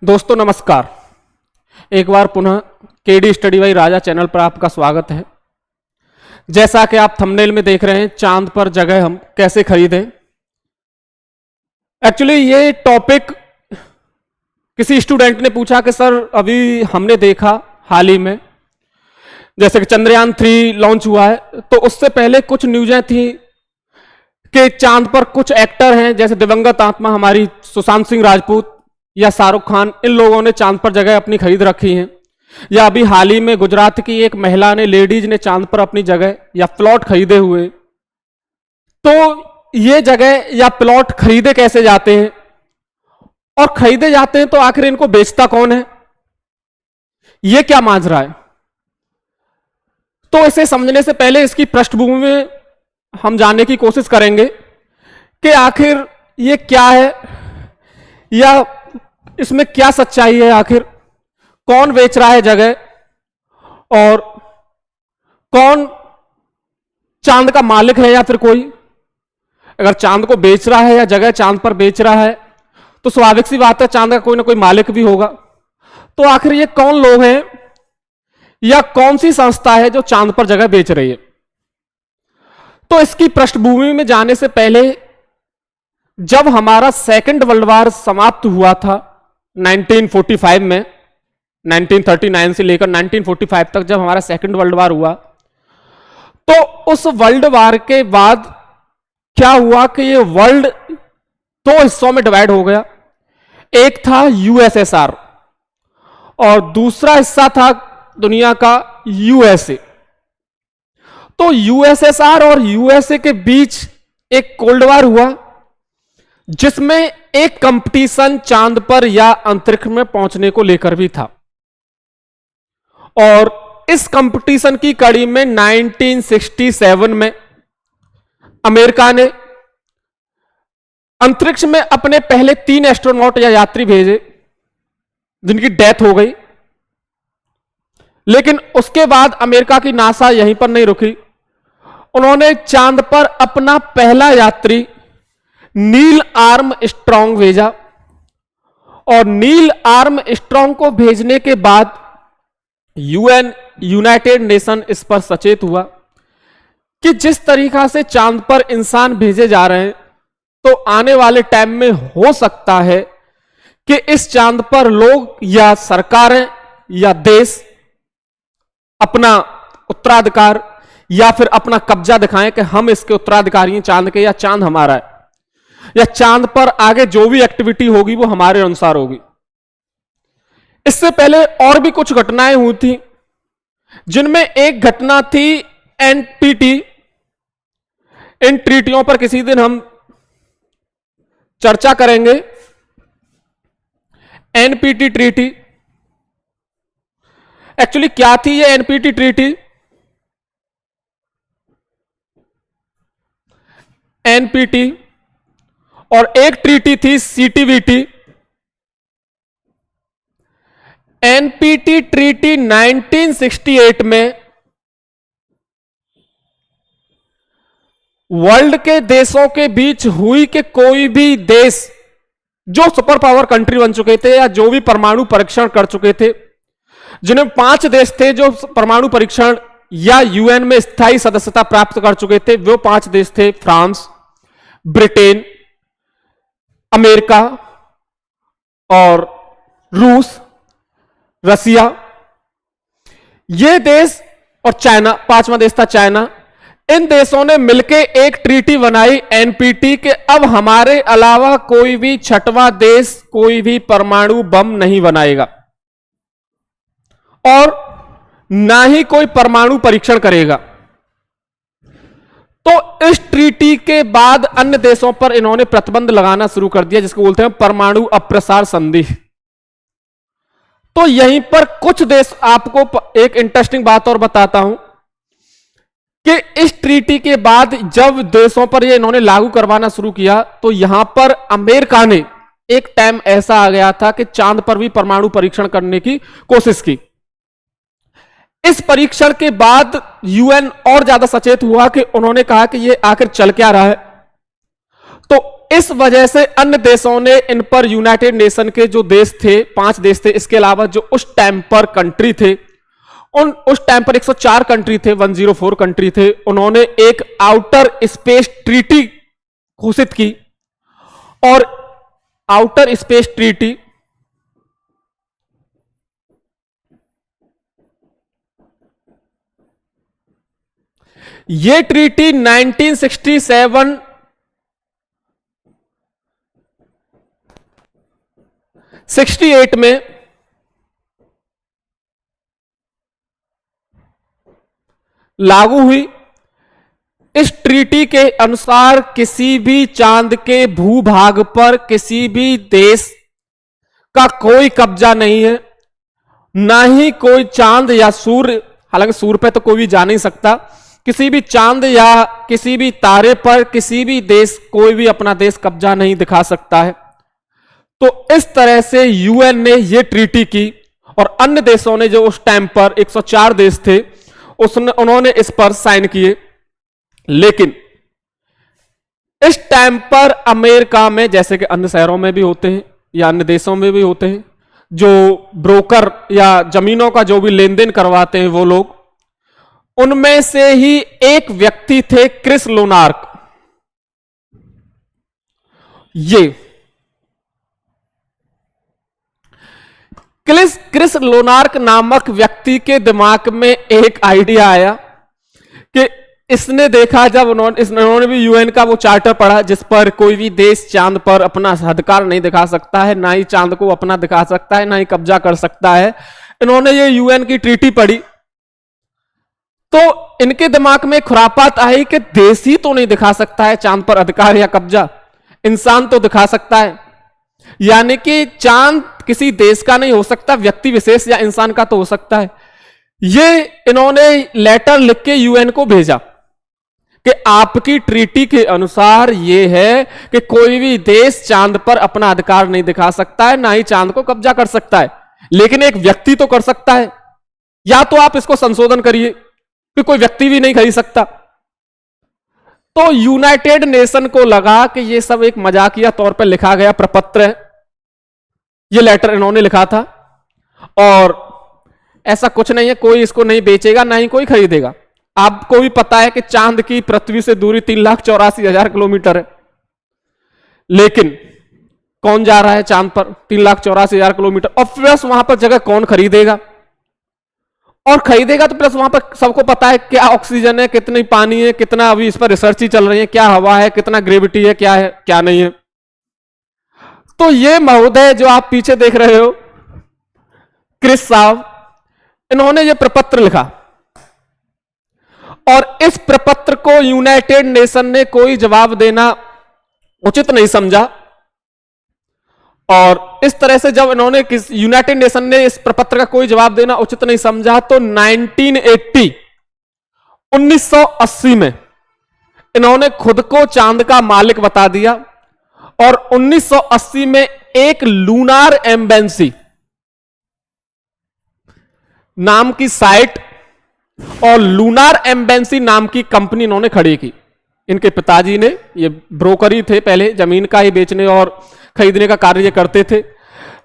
दोस्तों नमस्कार। एक बार पुनः KD study by Raja channel पर आपका स्वागत है। जैसा कि आप थंबनेल में देख रहे हैं, चांद पर जगह हम कैसे खरीदें। एक्चुअली ये टॉपिक किसी स्टूडेंट ने पूछा कि सर अभी हमने देखा हाल ही में जैसे कि चंद्रयान 3 लॉन्च हुआ है, तो उससे पहले कुछ न्यूज़ें थी कि चांद पर कुछ एक्टर हैं जैसे दिवंगत आत्मा हमारी सुशांत सिंह राजपूत या शाहरुख खान, इन लोगों ने चांद पर जगह अपनी खरीद रखी है। या अभी हाल ही में गुजरात की एक महिला ने, लेडीज ने चांद पर अपनी जगह या प्लॉट खरीदे हुए। तो ये जगह या प्लॉट खरीदे कैसे जाते हैं और खरीदे जाते हैं तो आखिर इनको बेचता कौन है, ये क्या माजरा है। तो इसे समझने से पहले इसकी पृष्ठभूमि में हम जानने की कोशिश करेंगे कि आखिर ये क्या है या इसमें क्या सच्चाई है, आखिर कौन बेच रहा है जगह और कौन चांद का मालिक है या फिर कोई। अगर चांद को बेच रहा है या जगह चांद पर बेच रहा है तो स्वाभाविक सी बात है चांद का कोई ना कोई मालिक भी होगा। तो आखिर ये कौन लोग हैं या कौन सी संस्था है जो चांद पर जगह बेच रही है। तो इसकी पृष्ठभूमि में जाने से पहले, जब हमारा सेकंड वर्ल्ड वॉर समाप्त हुआ था 1945 में, 1939 से लेकर 1945 तक जब हमारा सेकंड वर्ल्ड वॉर हुआ, तो उस वर्ल्ड वॉर के बाद क्या हुआ कि ये वर्ल्ड दो हिस्सों में डिवाइड हो गया। एक था यूएसएसआर और दूसरा हिस्सा था दुनिया का यूएसए। तो यूएसएसआर और यूएसए के बीच एक कोल्ड वॉर हुआ जिसमें एक कंपटीशन चांद पर या अंतरिक्ष में पहुंचने को लेकर भी था। और इस कंपटीशन की कड़ी में 1967 में अमेरिका ने अंतरिक्ष में अपने पहले 3 एस्ट्रोनॉट या यात्री भेजे जिनकी डेथ हो गई। लेकिन उसके बाद अमेरिका की नासा यहीं पर नहीं रुकी, उन्होंने चांद पर अपना पहला यात्री नील आर्मस्ट्रॉन्ग भेजा। और नील आर्मस्ट्रॉन्ग को भेजने के बाद यूनाइटेड नेशन इस पर सचेत हुआ कि जिस तरीका से चांद पर इंसान भेजे जा रहे हैं, तो आने वाले टाइम में हो सकता है कि इस चांद पर लोग या सरकारें या देश अपना उत्तराधिकार या फिर अपना कब्जा दिखाएं कि हम इसके उत्तराधिकारी हैं चांद के, या चांद हमारा है, या चांद पर आगे जो भी एक्टिविटी होगी वो हमारे अनुसार होगी। इससे पहले और भी कुछ घटनाएं हुई थी, जिनमें एक घटना थी एनपीटी। इन ट्रीटियों पर किसी दिन हम चर्चा करेंगे। एनपीटी ट्रीटी एक्चुअली क्या थी ये एनपीटी ट्रीटी? एनपीटी और एक ट्रीटी थी सीटीवीटी। एनपीटी ट्रीटी 1968 में वर्ल्ड के देशों के बीच हुई कि कोई भी देश जो सुपर पावर कंट्री बन चुके थे या जो भी परमाणु परीक्षण कर चुके थे, जिनमें 5 देश थे जो परमाणु परीक्षण या यूएन में स्थायी सदस्यता प्राप्त कर चुके थे, वो 5 देश थे फ्रांस, ब्रिटेन, अमेरिका और रूस, रसिया, ये देश और चाइना, 5वां देश था चाइना। इन देशों ने मिलकर एक ट्रीटी बनाई एनपीटी के अब हमारे अलावा कोई भी 6वां देश कोई भी परमाणु बम नहीं बनाएगा और ना ही कोई परमाणु परीक्षण करेगा। तो इस ट्रीटी के बाद अन्य देशों पर इन्होंने प्रतिबंध लगाना शुरू कर दिया, जिसको बोलते हैं परमाणु अप्रसार संधि। तो यहीं पर कुछ देश, आपको एक इंटरेस्टिंग बात और बताता हूं कि इस ट्रीटी के बाद जब देशों पर ये इन्होंने लागू करवाना शुरू किया, तो यहां पर अमेरिका ने एक टाइम ऐसा आ गया था कि चांद पर भी परमाणु परीक्षण करने की कोशिश की। इस परीक्षण के बाद यूएन और ज्यादा सचेत हुआ कि उन्होंने कहा कि ये आखिर चल क्या रहा है। तो इस वजह से अन्य देशों ने इन पर, यूनाइटेड नेशन के जो देश थे, 5 देश थे, इसके अलावा जो उस टाइम पर कंट्री थे, उस टाइम पर 104 कंट्री थे, 104 कंट्री थे, उन्होंने एक आउटर स्पेस ट्रीटी घोषित की। और आउटर स्पेस ट्रीटी ये ट्रीटी 1967 68 में लागू हुई। इस ट्रीटी के अनुसार किसी भी चांद के भूभाग पर किसी भी देश का कोई कब्जा नहीं है, ना ही कोई चांद या सूर्य, हालांकि सूर्य पे तो कोई भी जा नहीं सकता, किसी भी चांद या किसी भी तारे पर किसी भी देश, कोई भी अपना देश कब्जा नहीं दिखा सकता है। तो इस तरह से यूएन ने यह ट्रीटी की और अन्य देशों ने, जो उस टाइम पर 104 देश थे, उन्होंने इस पर साइन किए। लेकिन इस टाइम पर अमेरिका में, जैसे कि अन्य शहरों में भी होते हैं या अन्य देशों में भी होते हैं, जो ब्रोकर या जमीनों का जो भी लेन देन करवाते हैं वो लोग, उनमें से ही एक व्यक्ति थे क्रिस लोनार्क। ये क्रिस लोनार्क नामक व्यक्ति के दिमाग में एक आइडिया आया कि इसने देखा, जब उन्होंने भी यूएन का वो चार्टर पढ़ा जिस पर कोई भी देश चांद पर अपना अधिकार नहीं दिखा सकता है, ना ही चांद को अपना दिखा सकता है, ना ही कब्जा कर सकता है। इन्होंने ये यूएन की ट्रीटी पढ़ी तो इनके दिमाग में खुरापात आई कि देश ही तो नहीं दिखा सकता है चांद पर अधिकार या कब्जा, इंसान तो दिखा सकता है। यानी कि चांद किसी देश का नहीं हो सकता, व्यक्ति विशेष या इंसान का तो हो सकता है। ये इन्होंने लेटर लिख के यूएन को भेजा कि आपकी ट्रीटी के अनुसार यह है कि कोई भी देश चांद पर अपना अधिकार नहीं दिखा सकता है, ना ही चांद को कब्जा कर सकता है, लेकिन एक व्यक्ति तो कर सकता है। या तो आप इसको संशोधन करिए कि कोई व्यक्ति भी नहीं खरीद सकता। तो यूनाइटेड नेशन को लगा कि यह सब एक मजाकिया तौर पर लिखा गया प्रपत्र है, यह लेटर इन्होंने लिखा था और ऐसा कुछ नहीं है, कोई इसको नहीं बेचेगा, ना ही कोई खरीदेगा। आपको भी पता है कि चांद की पृथ्वी से दूरी 3,84,000 किलोमीटर है, लेकिन कौन जा रहा है चांद पर 3,84,000 किलोमीटर, और प्लस वहां पर जगह कौन खरीदेगा, और खरीदेगा तो प्लस वहां पर सबको पता है क्या ऑक्सीजन है, कितनी पानी है, कितना अभी इस पर रिसर्च ही चल रही है, क्या हवा है, कितना ग्रेविटी है क्या नहीं है। तो ये महोदय जो आप पीछे देख रहे हो, क्रिस साहब, इन्होंने ये प्रपत्र लिखा और इस प्रपत्र को यूनाइटेड नेशन ने कोई जवाब देना उचित नहीं समझा। और इस तरह से जब इन्होंने यूनाइटेड नेशन ने इस प्रपत्र का कोई जवाब देना उचित नहीं समझा, तो 1980 में इन्होंने खुद को चांद का मालिक बता दिया और 1980 में एक लूनार एम्बेसी नाम की साइट और लूनार एम्बेसी नाम की कंपनी इन्होंने खड़ी की। इनके पिताजी ने, ये ब्रोकर ही थे पहले, जमीन का ही बेचने और खरीदने का कार्य करते थे।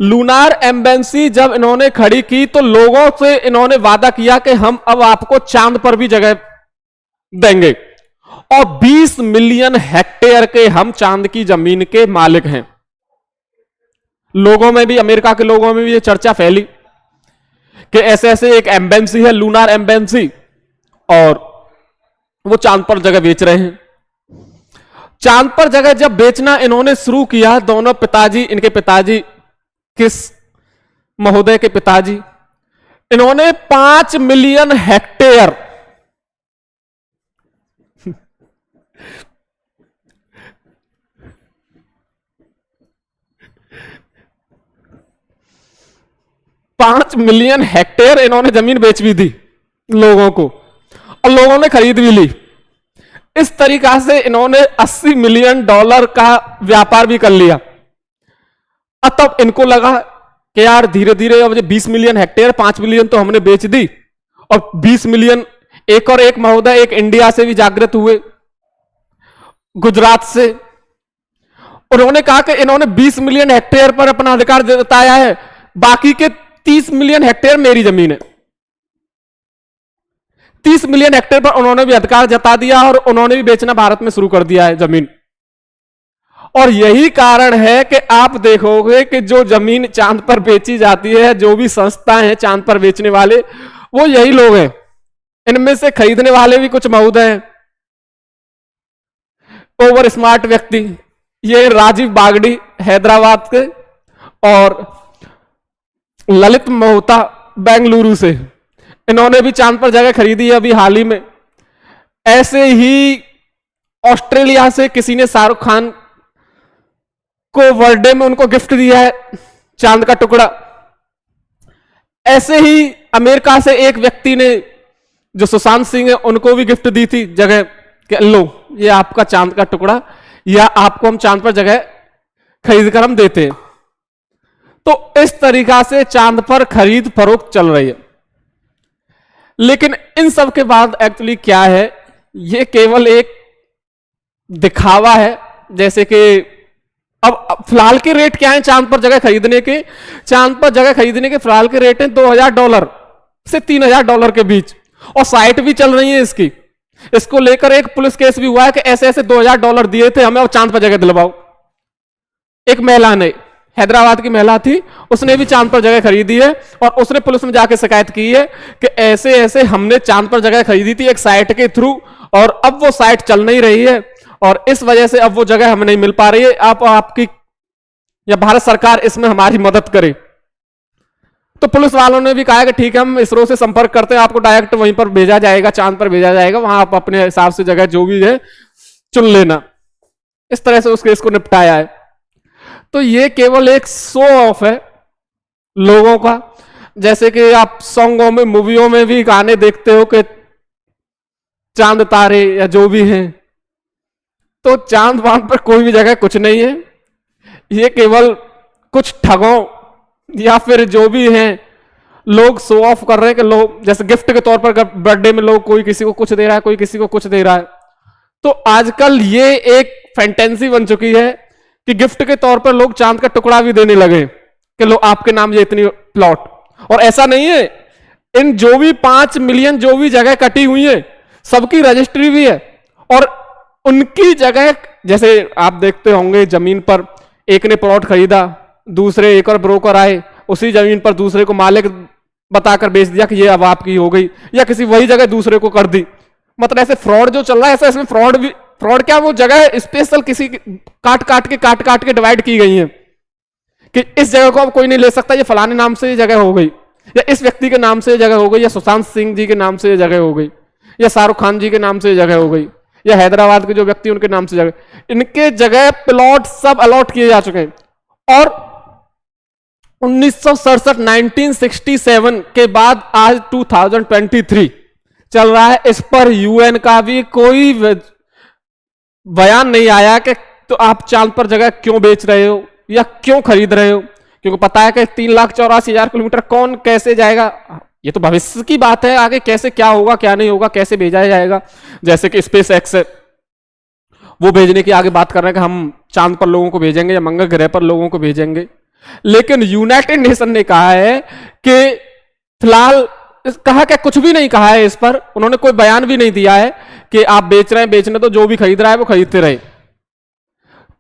लूनार एम्बेसी जब इन्होंने खड़ी की तो लोगों से इन्होंने वादा किया कि हम अब आपको चांद पर भी जगह देंगे और 20 मिलियन हेक्टेयर के हम चांद की जमीन के मालिक हैं। लोगों में भी, अमेरिका के लोगों में भी ये चर्चा फैली कि ऐसे ऐसे एक एम्बेसी है, लूनार एम्बेसी, और वो चांद पर जगह बेच रहे हैं। चांद पर जगह जब बेचना इन्होंने शुरू किया, दोनों पिताजी, इनके पिताजी, किस महोदय के पिताजी, इन्होंने 5 मिलियन हेक्टेयर $5 मिलियन हेक्टेयर इन्होंने जमीन बेच भी दी लोगों को और लोगों ने खरीद भी ली। इस तरीका से इन्होंने $80 मिलियन का व्यापार भी कर लिया। अब तब इनको लगा कि यार धीरे धीरे अब 20 मिलियन हेक्टेयर, 5 मिलियन तो हमने बेच दी और 20 मिलियन, एक और एक महोदय एक इंडिया से भी जागृत हुए, गुजरात से, उन्होंने कहा कि इन्होंने 20 मिलियन हेक्टेयर पर अपना अधिकार जताया है, बाकी के 30 मिलियन हेक्टेयर मेरी जमीन है। 30 मिलियन हेक्टेयर पर उन्होंने भी अधिकार जता दिया और उन्होंने भी बेचना भारत में शुरू कर दिया है जमीन। और यही कारण है कि आप देखोगे कि जो जमीन चांद पर बेची जाती है, जो भी संस्थाएं हैं चांद पर बेचने वाले, वो यही लोग हैं। इनमें से खरीदने वाले भी कुछ मौद हैं, ओवर स्मार्ट व्यक्ति। ये राजीव बागड़ी हैदराबाद के और ललित मोहता बेंगलुरु से, इन्होंने भी चांद पर जगह खरीदी है अभी हाल ही में। ऐसे ही ऑस्ट्रेलिया से किसी ने शाहरुख खान को बर्थडे में उनको गिफ्ट दिया है चांद का टुकड़ा। ऐसे ही अमेरिका से एक व्यक्ति ने, जो सुशांत सिंह है, उनको भी गिफ्ट दी थी जगह कि लो ये आपका चांद का टुकड़ा, या आपको हम चांद पर जगह खरीद कर हम देते हैं। तो इस तरीका से चांद पर खरीद फरोख्त चल रही है। लेकिन इन सब के बाद एक्चुअली क्या है, ये केवल एक दिखावा है। जैसे कि अब फिलहाल के रेट क्या है चांद पर जगह खरीदने के? चांद पर जगह खरीदने के फिलहाल के रेट हैं $2000 से $3000 के बीच, और साइट भी चल रही है इसकी। इसको लेकर एक पुलिस केस भी हुआ है कि ऐसे ऐसे $2000 दिए थे हमें और चांद पर जगह दिलवाओ। एक महिला ने, हैदराबाद की महिला थी, उसने भी चांद पर जगह खरीदी है और उसने पुलिस में जाके शिकायत की है कि ऐसे ऐसे हमने चांद पर जगह खरीदी थी एक साइट के थ्रू, और अब वो साइट चल नहीं रही है और इस वजह से अब वो जगह हमें नहीं मिल पा रही है। आप आपकी या भारत सरकार इसमें हमारी मदद करे। तो पुलिस वालों ने भी कहा कि ठीक है, हम इसरो से संपर्क करते हैं, आपको डायरेक्ट वहीं पर भेजा जाएगा, चांद पर भेजा जाएगा, वहां आप अपने हिसाब से जगह जो भी है चुन लेना। इस तरह से उस केस को निपटाया है। तो ये केवल एक शो ऑफ है लोगों का। जैसे कि आप सॉन्गों में, मूवियों में भी गाने देखते हो कि चांद तारे या जो भी हैं, तो चांद वांद पर कोई भी जगह कुछ नहीं है। ये केवल कुछ ठगों या फिर जो भी हैं लोग शो ऑफ कर रहे हैं कि लोग जैसे गिफ्ट के तौर पर बर्थडे में लोग कोई किसी को कुछ दे रहा है, कोई किसी को कुछ दे रहा है। तो आजकल ये एक फैंटेसी बन चुकी है कि गिफ्ट के तौर पर लोग चांद का टुकड़ा भी देने लगे कि लो आपके नाम ये इतनी प्लॉट। और ऐसा नहीं है, इन जो भी 5 मिलियन जो भी जगह कटी हुई है सबकी रजिस्ट्री भी है, और उनकी जगह जैसे आप देखते होंगे जमीन पर एक ने प्लॉट खरीदा, दूसरे एक और ब्रोकर आए, उसी जमीन पर दूसरे को मालिक बताकर बेच दिया कि ये अब आपकी हो गई, या किसी वही जगह दूसरे को कर दी। मतलब ऐसे फ्रॉड जो चल रहा है, ऐसा इसमें फ्रॉड भी, फ्रॉड क्या, वो जगह स्पेशल किसी काट काट के डिवाइड की गई है कि इस जगह को अब कोई नहीं ले सकता, ये फलाने नाम से ये जगह हो गई, या इस व्यक्ति के नाम से ये जगह हो गई, या सुशांत सिंह जी के नाम से ये जगह हो गई, या शाहरुख खान जी के नाम से ये जगह हो गई, या हैदराबाद के जो व्यक्ति उनके नाम से जगह, इनके जगह प्लॉट सब अलॉट किए जा चुके हैं। और 1967 1967 के बाद आज 2023 चल रहा है, इस पर यूएन का भी कोई बयान नहीं आया कि तो आप चांद पर जगह क्यों बेच रहे हो या क्यों खरीद रहे हो, क्योंकि पता है कि 3,84,000 किलोमीटर कौन कैसे जाएगा, ये तो भविष्य की बात है, आगे कैसे क्या होगा क्या नहीं होगा, कैसे भेजा जाएगा। जैसे कि स्पेस एक्स है, वो भेजने की आगे बात कर रहे हैं कि हम चांद पर लोगों को भेजेंगे या मंगल ग्रह पर लोगों को भेजेंगे। लेकिन यूनाइटेड नेशन ने कहा है कि फिलहाल, कहा क्या, कुछ भी नहीं कहा है इस पर, उन्होंने कोई बयान भी नहीं दिया है कि आप बेच रहे हैं, बेचने तो जो भी खरीद रहा है वो खरीदते रहे।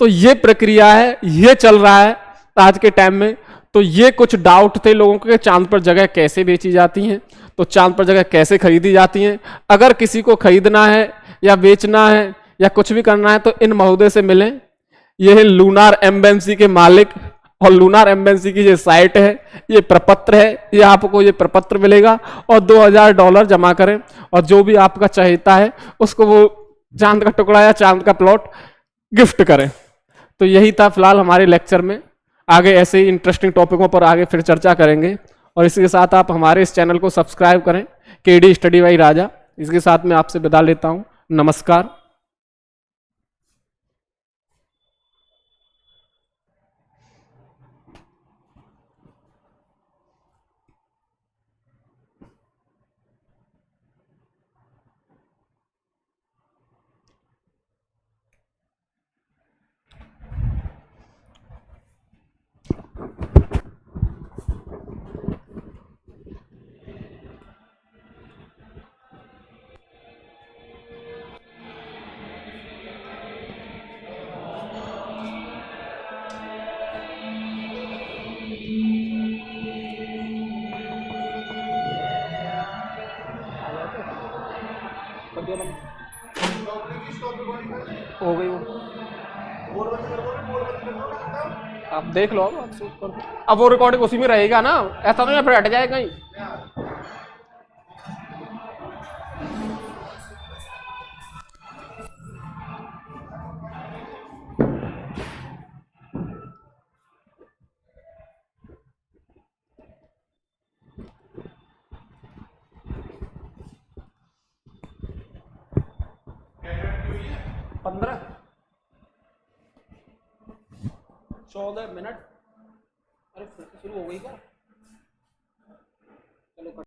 तो ये प्रक्रिया है, ये चल रहा है आज के टाइम में। तो ये कुछ डाउट थे लोगों के, चांद पर जगह कैसे बेची जाती हैं, तो चांद पर जगह कैसे खरीदी जाती हैं। अगर किसी को खरीदना है या बेचना है या कुछ भी करना है तो इन महोदय से मिलें। ये है लूनार एम्बेसी के मालिक, और लूनार एम्बेसी की ये साइट है, ये प्रपत्र है, ये आपको ये प्रपत्र मिलेगा, और $2000 जमा करें और जो भी आपका चाहता है उसको वो चांद का टुकड़ा या चांद का प्लॉट गिफ्ट करें। तो यही था फिलहाल हमारे लेक्चर में। आगे ऐसे ही इंटरेस्टिंग टॉपिकों पर आगे फिर चर्चा करेंगे, और इसी के साथ आप हमारे इस चैनल को सब्सक्राइब करें, केडी स्टडी बाई राजा। इसके साथ मैं आपसे विदा लेता हूं। नमस्कार। दिया बंद। हो गई वो, आप देख लो, अब शूट कर दो। अब वो रिकॉर्डिंग उसी में रहेगा ना, ऐसा नहीं है फिर हट जाए कहीं। पंद्रह 14 मिनट। अरे फिर तो शुरू हो गई क्या? चलो